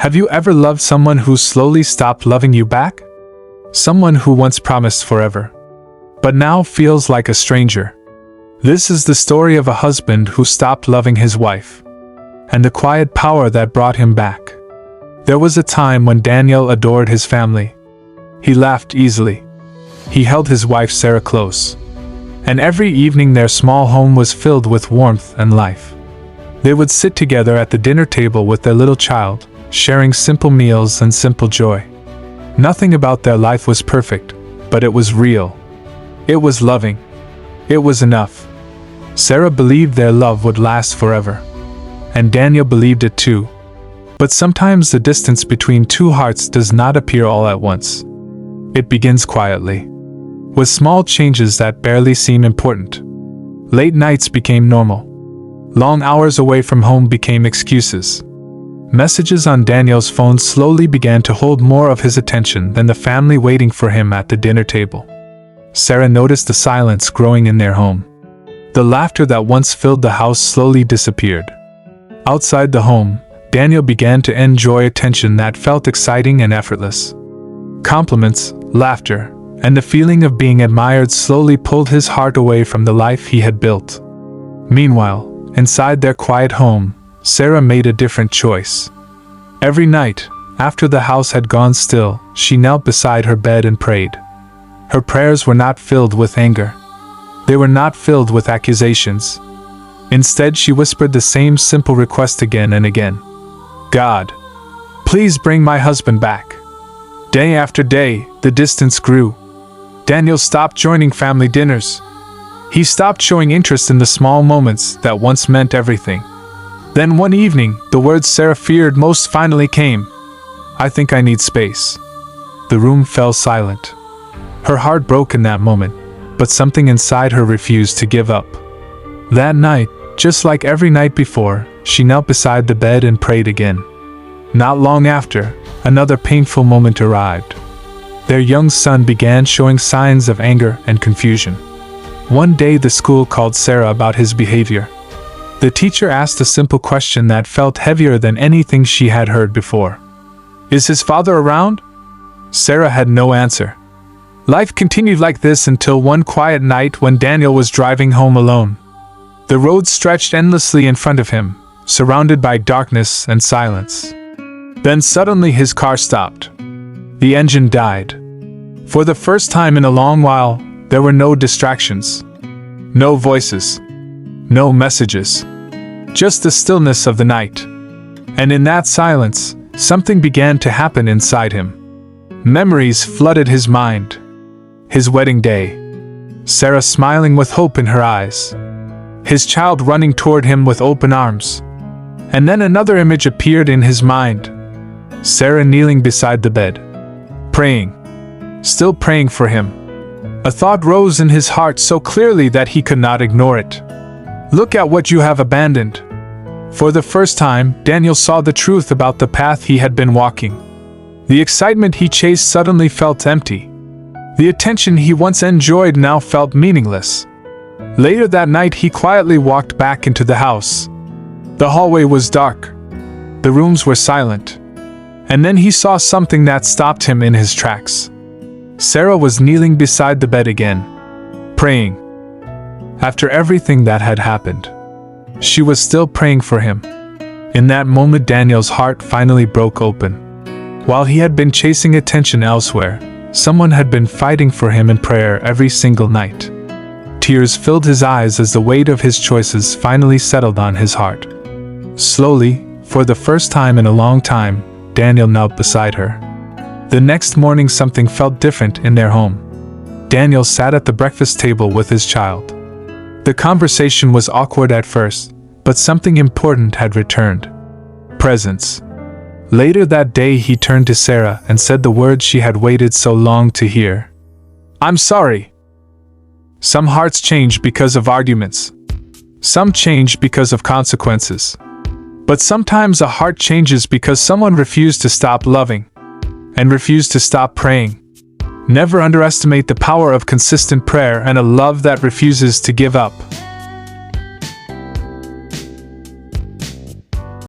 Have you ever loved someone who slowly stopped loving you back? Someone who once promised forever, but now feels like a stranger. This is the story of a husband who stopped loving his wife, and the quiet power that brought him back. There was a time when Daniel adored his family. He laughed easily. He held his wife Sarah close, and every evening their small home was filled with warmth and life. They would sit together at the dinner table with their little child, sharing simple meals and simple joy. Nothing about their life was perfect, but it was real. It was loving. It was enough. Sarah believed their love would last forever, and Daniel believed it too. But sometimes the distance between two hearts does not appear all at once. It begins quietly, with small changes that barely seem important. Late nights became normal. Long hours away from home became excuses. Messages on Daniel's phone slowly began to hold more of his attention than the family waiting for him at the dinner table. Sarah noticed the silence growing in their home. The laughter that once filled the house slowly disappeared. Outside the home, Daniel began to enjoy attention that felt exciting and effortless. Compliments, laughter, and the feeling of being admired slowly pulled his heart away from the life he had built. Meanwhile, inside their quiet home, Sarah made a different choice. Every night, after the house had gone still, she knelt beside her bed and prayed. Her prayers were not filled with anger. They were not filled with accusations. Instead, she whispered the same simple request again and again. God, please bring my husband back. Day after day, the distance grew. Daniel stopped joining family dinners. He stopped showing interest in the small moments that once meant everything. Then one evening, the words Sarah feared most finally came. I think I need space. The room fell silent. Her heart broke in that moment, but something inside her refused to give up. That night, just like every night before, she knelt beside the bed and prayed again. Not long after, another painful moment arrived. Their young son began showing signs of anger and confusion. One day the school called Sarah about his behavior. The teacher asked a simple question that felt heavier than anything she had heard before. Is his father around? Sarah had no answer. Life continued like this until one quiet night when Daniel was driving home alone. The road stretched endlessly in front of him, surrounded by darkness and silence. Then suddenly his car stopped. The engine died. For the first time in a long while, there were no distractions. No voices. No messages. Just the stillness of the night. And in that silence, something began to happen inside him. Memories flooded his mind. His wedding day. Sarah smiling with hope in her eyes. His child running toward him with open arms. And then another image appeared in his mind. Sarah kneeling beside the bed. Praying. Still praying for him. A thought rose in his heart so clearly that he could not ignore it. Look at what you have abandoned. For the first time, Daniel saw the truth about the path he had been walking. The excitement he chased suddenly felt empty. The attention he once enjoyed now felt meaningless. Later that night, he quietly walked back into the house. The hallway was dark. The rooms were silent. And then he saw something that stopped him in his tracks. Sarah was kneeling beside the bed again, praying. After everything that had happened, she was still praying for him. In that moment, Daniel's heart finally broke open. While he had been chasing attention elsewhere, someone had been fighting for him in prayer every single night. Tears filled his eyes as the weight of his choices finally settled on his heart. Slowly, for the first time in a long time, Daniel knelt beside her. The next morning, something felt different in their home. Daniel sat at the breakfast table with his child. The conversation was awkward at first, but something important had returned. Presence. Later that day, he turned to Sarah and said the words she had waited so long to hear. I'm sorry. Some hearts change because of arguments. Some change because of consequences. But sometimes a heart changes because someone refused to stop loving and refused to stop praying. Never underestimate the power of consistent prayer and a love that refuses to give up.